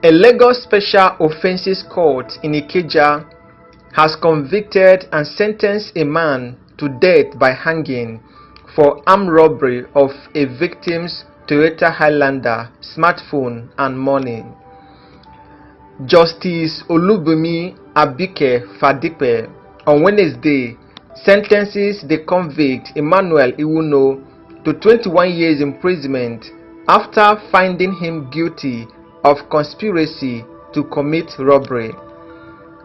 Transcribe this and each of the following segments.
A Lagos Special Offences Court in Ikeja has convicted and sentenced a man to death by hanging for armed robbery of a victim's Toyota Highlander, smartphone and money. Justice Olubunmi Abike Fadipe on Wednesday sentences the convict Emmanuel Iwuno to 21 years imprisonment after finding him guilty of conspiracy to commit robbery.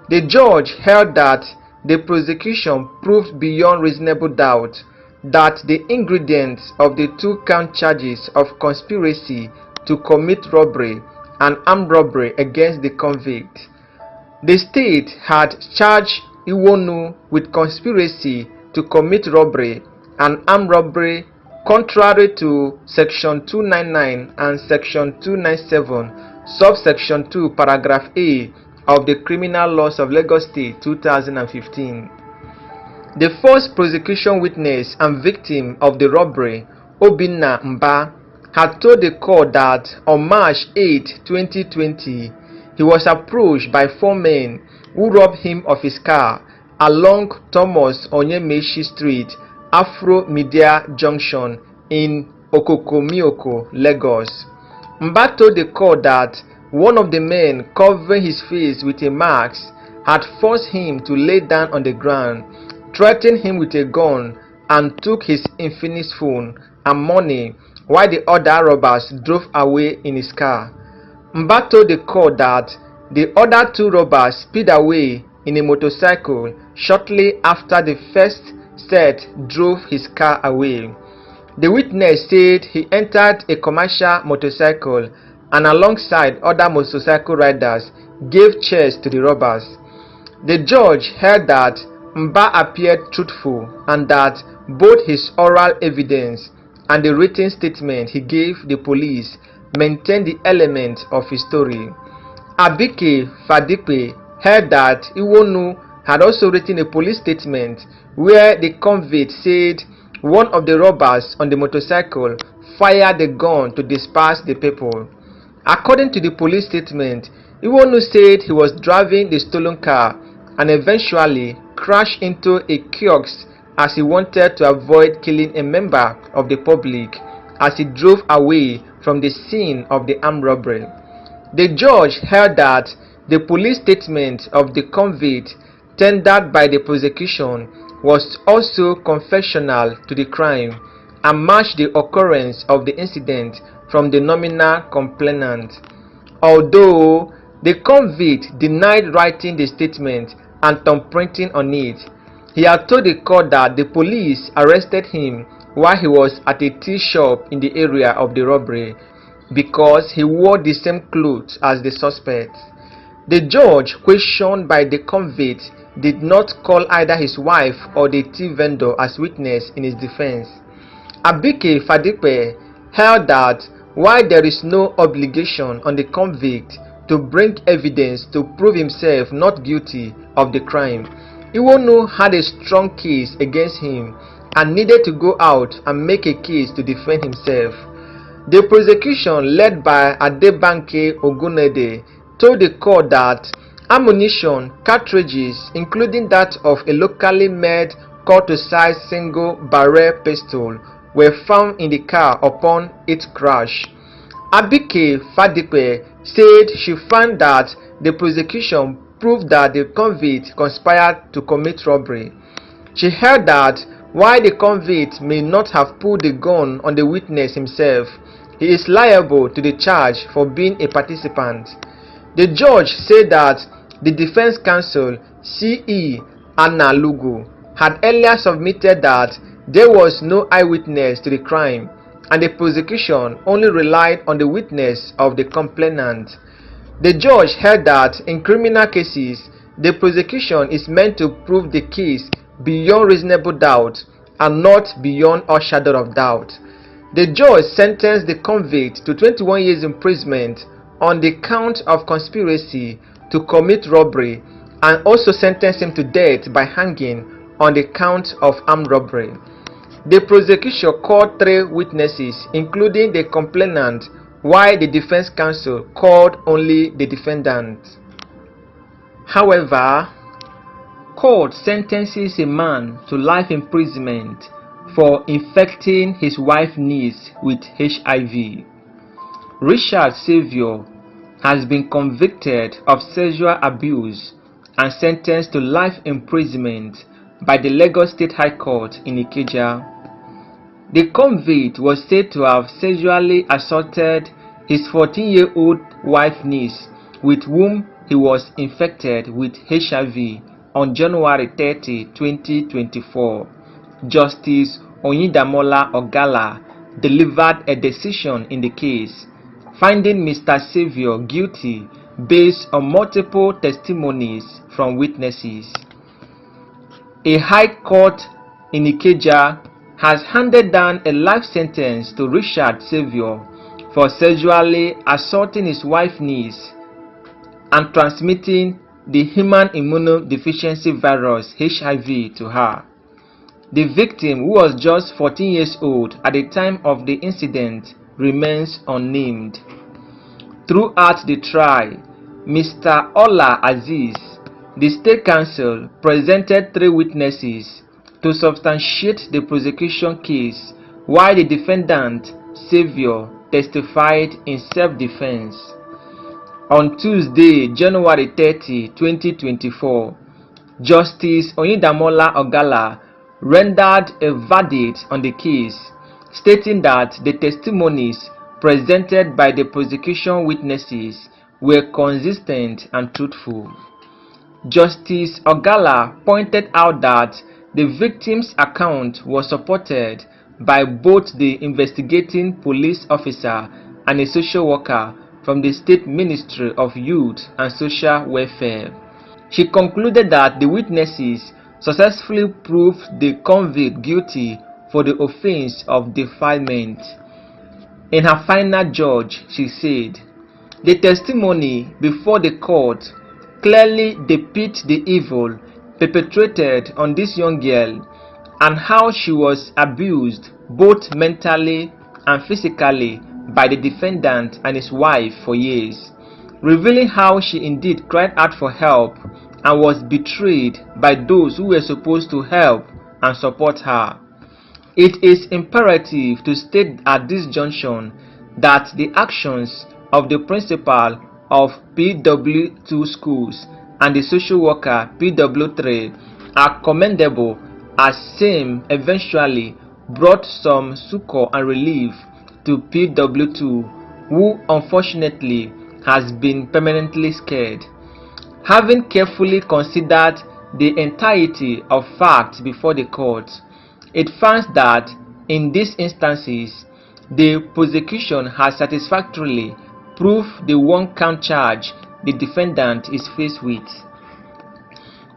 The judge held that the prosecution proved beyond reasonable doubt that the ingredients of the two-count charges of conspiracy to commit robbery and armed robbery against the convict. The state had charged Iwonu with conspiracy to commit robbery and armed robbery contrary to Section 299 and Section 297, Subsection 2, Paragraph A of the Criminal Laws of Lagos State 2015. The first prosecution witness and victim of the robbery, Obinna Mba, had told the court that on March 8, 2020, he was approached by four men who robbed him of his car along Thomas Onyemeshi Street, Afro Media Junction in Okokomioko, Lagos. Mba told the court that one of the men, covering his face with a mask, had forced him to lay down on the ground, threatened him with a gun, and took his Infinix phone and money while the other robbers drove away in his car. Mba told the court that the other two robbers speed away in a motorcycle shortly after the first set drove his car away. The witness said he entered a commercial motorcycle and alongside other motorcycle riders gave chase to the robbers. The judge held that Mba appeared truthful and that both his oral evidence and the written statement he gave the police maintained the elements of his story. Abike Fadipe held that Iwonu had also written a police statement where the convict said one of the robbers on the motorcycle fired the gun to disperse the people. According to the police statement, Iwonu said he was driving the stolen car and eventually crashed into a kiosk as he wanted to avoid killing a member of the public as he drove away from the scene of the armed robbery. The judge held that the police statement of the convict tendered by the prosecution was also confessional to the crime and matched the occurrence of the incident from the nominal complainant. Although the convict denied writing the statement and thumbprinting on it, he had told the court that the police arrested him while he was at a tea shop in the area of the robbery because he wore the same clothes as the suspect. The judge, questioned by the convict, did not call either his wife or the tea vendor as witness in his defense. Abike Fadipe held that while there is no obligation on the convict to bring evidence to prove himself not guilty of the crime, Iwonu had a strong case against him and needed to go out and make a case to defend himself. The prosecution, led by Adebanke Ogunede, told the court that ammunition, cartridges, including that of a locally made cut-to-size single barrel pistol, were found in the car upon its crash. Abike Fadipe said she found that the prosecution proved that the convict conspired to commit robbery. She held that while the convict may not have pulled the gun on the witness himself, he is liable to the charge for being a participant. The judge said that the defense counsel, C.E. Anna Lugu, had earlier submitted that there was no eyewitness to the crime and the prosecution only relied on the witness of the complainant. The judge held that in criminal cases, the prosecution is meant to prove the case beyond reasonable doubt and not beyond a shadow of doubt. The judge sentenced the convict to 21 years imprisonment on the count of conspiracy to commit robbery and also sentenced him to death by hanging on the count of armed robbery. The prosecution called three witnesses, including the complainant, while the defense counsel called only the defendant. However, court sentences a man to life imprisonment for infecting his wife's niece with HIV. Richard Xavier has been convicted of sexual abuse and sentenced to life imprisonment by the Lagos State High Court in Ikeja. The convict was said to have sexually assaulted his 14-year-old wife niece, with whom he was infected with HIV on January 30, 2024. Justice Oyindamola Ogala delivered a decision in the case, finding Mr. Xavier guilty based on multiple testimonies from witnesses. A high court in Ikeja has handed down a life sentence to Richard Xavier for sexually assaulting his wife's niece and transmitting the human immunodeficiency virus HIV to her. The victim, who was just 14 years old at the time of the incident, remains unnamed. Throughout the trial, Mr. Ola Aziz, the state counsel, presented 3 witnesses to substantiate the prosecution case, while the defendant, Xavier, testified in self-defense. On Tuesday, January 30, 2024, Justice Oyindamola Ogala rendered a verdict on the case, stating that the testimonies presented by the prosecution witnesses were consistent and truthful. Justice Ogala pointed out that the victim's account was supported by both the investigating police officer and a social worker from the State Ministry of Youth and Social Welfare. She concluded that the witnesses successfully proved the convict guilty for the offense of defilement. In her final judge, she said, "The testimony before the court clearly depicts the evil perpetrated on this young girl and how she was abused both mentally and physically by the defendant and his wife for years, revealing how she indeed cried out for help and was betrayed by those who were supposed to help and support her. It is imperative to state at this junction that the actions of the principal of PW2 schools and the social worker PW3 are commendable, as same eventually brought some succor and relief to PW2, who unfortunately has been permanently scared. Having carefully considered the entirety of facts before the court, it finds that in these instances the prosecution has satisfactorily proved the one-count charge the defendant is faced with."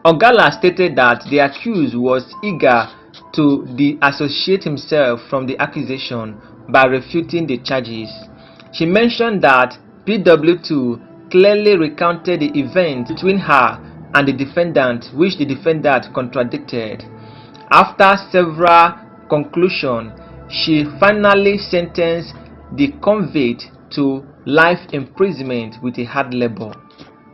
Ogala stated that the accused was eager to disassociate himself from the accusation by refuting the charges. She mentioned that PW2 clearly recounted the event between her and the defendant, which the defendant contradicted. After several conclusions, she finally sentenced the convict to life imprisonment with a hard labor.